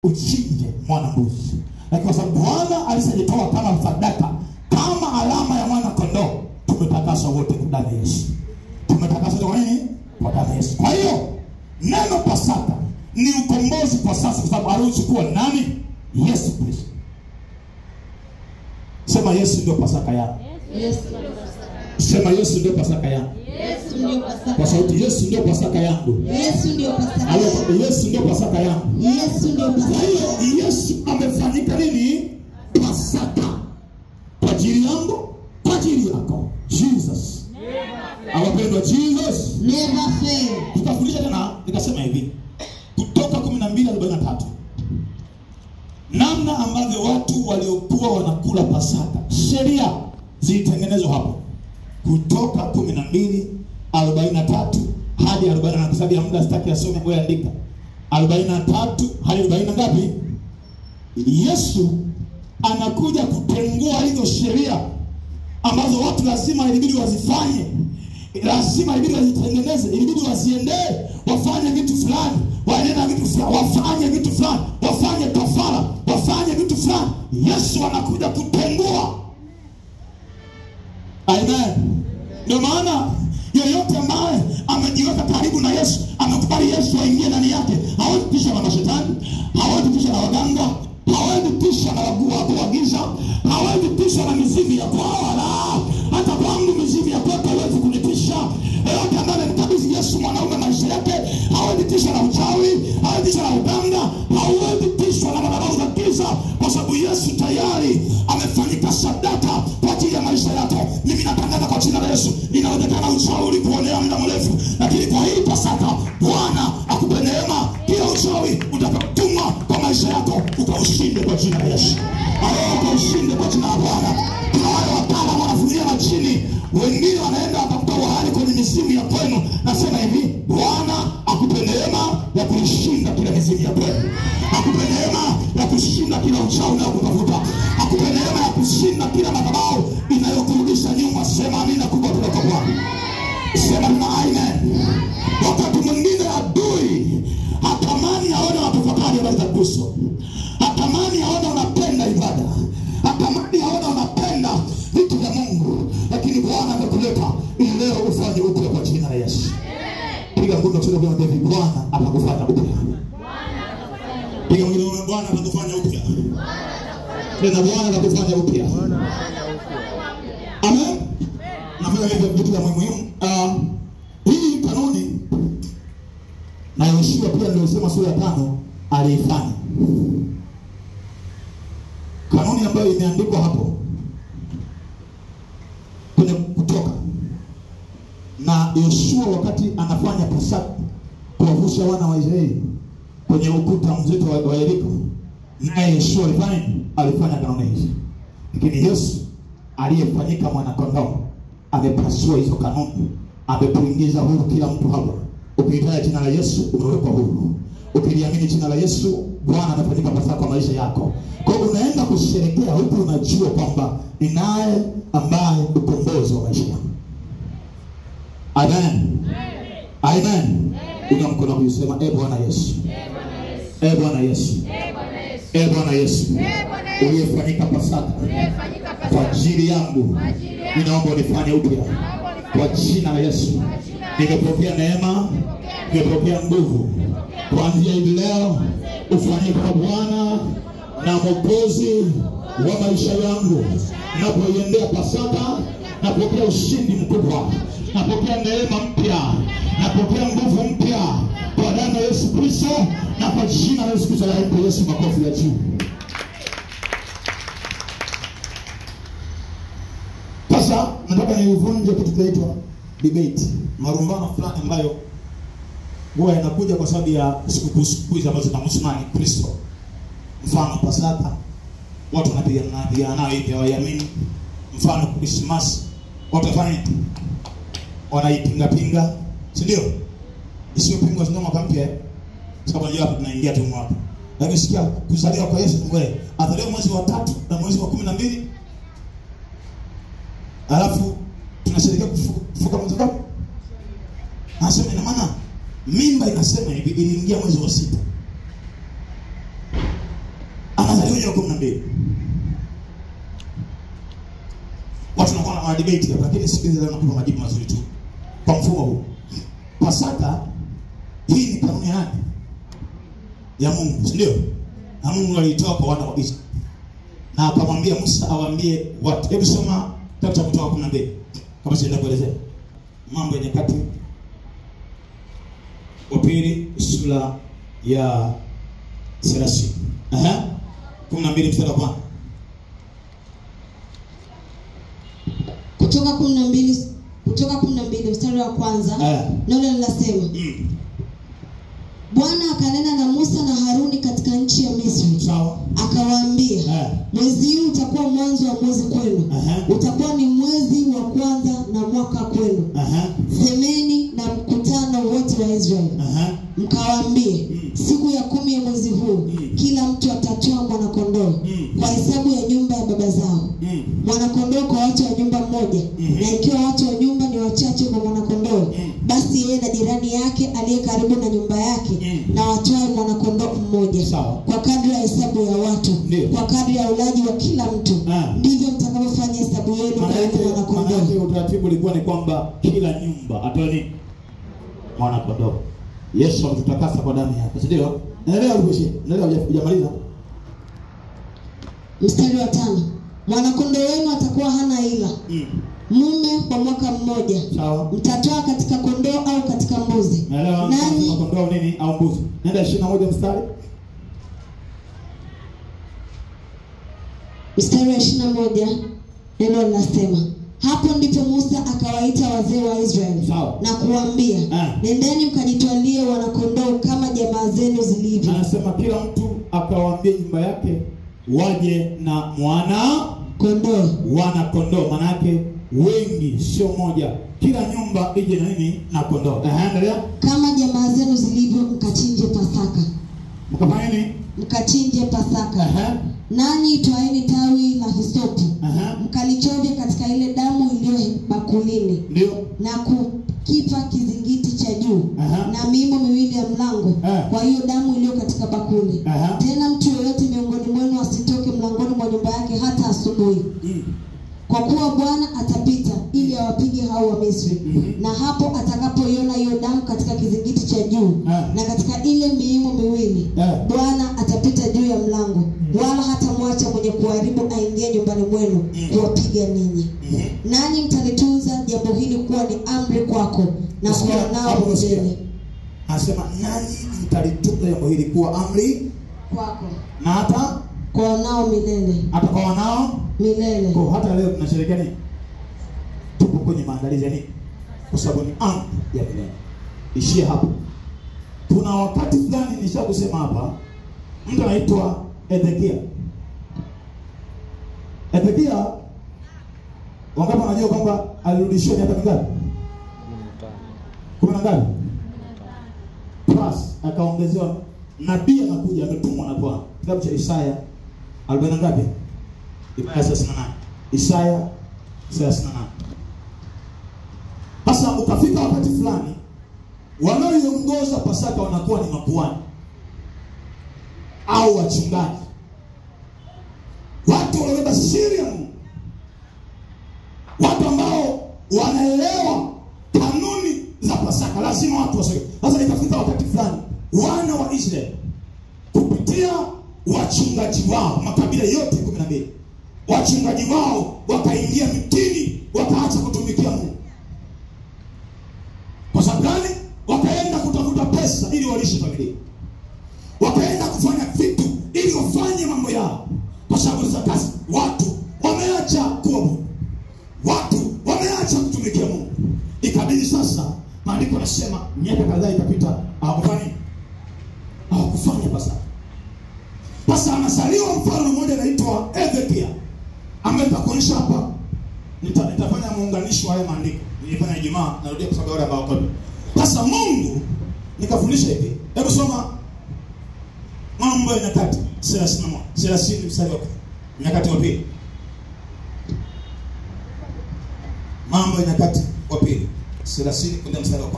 uchinje mwana mbuzi. Lakini kwa sababu Bwana alisajitoa kama sadaka, kama alama ya mwana kondoo, tumetakaswa wote kwa damu ya Yesu. Tumetakaswa kwa nini? Kwa damu ya Yesu. Kwa hiyo neno Pasaka ni ukombozi kwa sasa, kwa sababu alichukua nani? Yesu Kristo. Sema Yesu ndio Pasaka yangu. Yesu. Sema Yesu ndio Pasaka yangu. Yesu ndio Pasaka. Kwa sauti, Yesu ndio Pasaka yangu. Yesu ndio Pasaka. Yesu ndio Pasaka yangu. Yesu ndio Pasaka. Kwa hiyo Yesu amefanyika nini? Pasaka. Kwa ajili yangu, kwa ajili yako. Jesus. Awapendwa, Jesus Never fail. Tutafundisha tena, nikasema hivi. Kutoka 12:43. Namna ambavyo watu waliokuwa wanakula Pasaka, sheria zilitengenezwa hapo. Kutoka 12:43 hadi 40, na sababu ya muda sitaki asome, wewe andika. 43 hadi 40 ngapi? Yesu anakuja kutengua hizo sheria ambazo watu lazima ilibidi wazifanye. Lazima ilibidi wazitengeneze, ilibidi wasiendee, wafanye vitu fulani, waende vitu fulani, wafanye vitu fulani, wafanye kafara, wafanye vitu fulani. Yesu anakuja kutengua. Amen. Ndio maana yeyote ambaye amejiweka karibu na Yesu, amekubali Yesu aingie ndani yake, hawezi tishwa na mashetani, hawezi tishwa na waganga, hawezi tishwa na wa giza, hawezi tishwa na mizimu ya kwao. Hata kwangu mizimu ya kwao hawezi kunitisha. Yeyote ambaye amekabidhi Yesu mwanaume maisha yake, hawezi tishwa na uchawi, hawezi tishwa na uganga, hawezi tishwa na madhabahu za giza, kwa sababu Yesu tayari amefanyika sadaka kwa ajili ya maisha yako. Mimi natangaza kwa jina la Yesu, inawezekana uchawi ulikuonea muda mrefu, lakini kwa hii Pasaka Bwana akupe neema, kila uchawi utakapotumwa kwa maisha yako ukaushinde kwa jina la Yesu. Ukaushinde kwa jina la Bwana. Kuna wale wataalamu wanafunia na chini, wengine wanaenda wakakutoa hali kwenye mizimu ya kwenu. Nasema hivi, Bwana akupe neema ya kuishinda kila mizimu ya kwenu. Akupe neema ya kushinda kila uchawi na kutafuta. Akupe neema ya kushinda kila madhabahu inayokurudisha nyuma. Sema amina kubwa kutoka Bwana. Sema na amen. Wakati mwingine adui hatamani aone watafakari habari za Kristo, hatamani aone unapenda ibada, hatamani aone unapenda vitu vya Mungu, lakini Bwana amekuleta ili leo ufanye upya kwa jina la Yesu. Piga mkono kwa David, Bwana atakufanya upya. Piga mkono, Bwana atakufanya upya. Tena Bwana atakufanya upya. Amen. Na vile vile vitu vya muhimu, hii kanuni na Yoshua pia nilisema sura ya 5 aliifanya. Kanuni ambayo imeandikwa hapo kwenye Kutoka. Na Yoshua wakati anafanya Pasaka kuwavusha wana wa Israeli kwenye ukuta mzito wa Yeriko, naye Yoshua alifanya kanuni hizi. Lakini Yesu aliyefanyika mwana kondoo amepasua hizo kanuni, ametuingiza huru kila mtu hapa. Ukitaja jina la Yesu umewekwa huru. Ukiliamini jina la Yesu, Bwana amefanyika Pasaka kwa maisha yako. Kwa hiyo unaenda kusherehekea huku unajua kwamba ni naye ambaye ukombozi wa maisha yako. Amen. Amen. Una mkono kusema e Bwana Yesu. E Bwana Yesu. E Bwana Yesu. Uliyefanyika Pasaka kwa ajili yangu, ninaomba unifanye upya kwa jina la Yesu. Nimepokea neema, nimepokea nguvu. Kuanzia hivi leo ufanyike kwa Bwana na Mwokozi wa maisha yangu. Napoiendea Pasaka, napokea ushindi mkubwa, napokea neema mpya, napokea nguvu mpya kwa damu ya Yesu Kristo, na kwa jina la Yesu Kristo. Yesu, makofi ya juu. Sasa nataka nivunje kitu kinaitwa debate, marumbano fulani ambayo huwa yanakuja kwa sababu ya siku ambazo tunamsimama Kristo. Mfano Pasaka, watu wanapigana nayo hivi hawaiamini. Mfano Christmas, watu wanaipinga, si ndio? Sio pingo za mwaka mpya, sababu leo hapa tunaingia tu mwaka. Lakini sikia kuzaliwa kwa Yesu, wewe azaliwa mwezi wa 3 na mwezi wa 12. Alafu tunasherehekea kufuka mwezi ngapi? Nasema ina maana mimba inasema hivi iliingia mwezi wa 6. mstari wa 12. Watu wanakuwa na debate hapa, lakini siku hizi leo nakupa majibu mazuri tu. Kwa mfumo huu. Pasaka hii ni kanuni ya Mungu, ndio? Na Mungu alitoa kwa wana wa Israeli. Na akamwambia Musa awaambie watu. Hebu soma kitabu cha Kutoka 12. Kama sienda kuelezea. Mambo ya Nyakati wa pili sura ya 30. 12 mstari wa 1. Kutoka 12 mstari wa kwanza. Neno linasema Bwana akanena na Musa na Haruni katika nchi ya Misri. Sawa. Akawaambia, mwezi huu utakuwa mwanzo wa mwezi kwenu. Utakuwa ni mwezi wa kwanza na mwaka kwenu. Semeni na mkutano wote wa Israeli. Mkawaambie, siku ya 10 ya mwezi huu kila mtu atatoa mwana-kondoo kwa hesabu ya nyumba ya baba zao. Mwana-kondoo kwa watu wa nyumba mmoja. Na ikiwa watu wa nyumba ni wachache kwa mwana-kondoo, basi yeye na jirani yake aliye karibu na nyumba yake na watoe mwana-kondoo mmoja. Kwa kadri ya hesabu ya watu, kwa kadri ya ulaji wa kila mtu, ndivyo mtakavyofanya hesabu yenu kwa mwana-kondoo. Maana utaratibu ulikuwa ni kwamba kila nyumba atoe nini? Mwana-kondoo. Yesu alitutakasa kwa damu yake, ndio? Naelewa ulipoishia. Naelewa hujamaliza. Mstari wa 5. Mwana-kondoo wenu atakuwa hana ila. Mume kwa mwaka mmoja. Sawa. Mtatoa katika kondoo au katika mbuzi. Naelewa. Nani kondoo nini au mbuzi? Nenda 21 mstari. Mstari wa 21 neno linasema, hapo ndipo Musa akawaita wazee wa Israeli na kuambia, nendeni mkajitwalie wana-kondoo kama jamaa zenu zilivyo. Anasema kila mtu akawaambia nyumba yake waje na mwana-kondoo. Wana-kondoo maana yake wengi, sio moja. Kila nyumba ije na nini? Na kondoo. Endelea. Kama jamaa zenu zilivyo mkachinje Pasaka. Mkafanya nini? Mkachinje Pasaka. Nanyi twaeni tawi la hisopu. Mkalichovya katika ile damu iliyo bakulini. Ndio. Na kukipa kizingiti cha juu. Na miimo miwili ya mlango. Kwa hiyo damu iliyo katika bakuli. Tena mtu yeyote miongoni mwenu asitoke mlangoni mwa nyumba yake hata asubuhi. Kwa kuwa Bwana atapita ili awapige hao wa Misri. Na hapo atakapoiona hiyo damu katika kizingiti cha juu na katika ile miimo miwili, Bwana atapita juu ya mlango, wala hatamwacha mwenye kuharibu aingie nyumbani mwenu kuwapiga ninyi. Nanyi mtalitunza jambo hili kuwa ni amri kwako na kuwa nao milele. Anasema nanyi mtalitunza jambo hili kuwa amri kwako na hata kwa nao milele. Hata kwa nao milele. Kwa hata leo tunasherehekea nini? Tupo kwenye maandalizi ya nini? Kwa sababu ni amri ya milele. Ishia hapo. Kuna wakati fulani nishakusema hapa, mtu anaitwa Ezekia. Ezekia wangapi wanajua kwamba alirudishiwa miaka mingapi? 10 ngapi? Plus akaongezewa nabii anakuja ametumwa na Bwana. Kitabu cha Isaya 40 ngapi? Isaya 38. Sasa ukafika wakati fulani wanaoiongoza Pasaka wanakuwa ni makuhani au wachungaji, watu wanaobeba siri ya Mungu, watu ambao wanaelewa kanuni za Pasaka. Lazima watu wasome. Sasa ikafika wakati fulani wana wa Israeli kupitia wachungaji wao, makabila yote 12, wachungaji wao wakaingia mitini, wakaacha kutumikia Mungu. Kwa sababu gani? Wakaenda kutafuta pesa ili walishe familia, wakaenda kufanya vitu ili wafanye mambo yao. Kwa sababu za kazi, watu wameacha kuabudu, watu wameacha kutumikia Mungu. Ikabidi sasa, maandiko yanasema miaka kadhaa ikapita, hawakufanya Pasaka. Sasa anasaliwa mfalme mmoja anaitwa Ezekia, ambaye nitakuonyesha hapa. Nitafanya muunganisho wa haya maandiko. Nilifanya Ijumaa, narudia kwa sababu wale ambao kwa. Sasa Mungu nikafundisha hivi. Hebu soma Mambo ya Nyakati 30 mstari wa 1. Nyakati wa pili. Mambo ya Nyakati wa pili 30 kwenda mstari wa 1.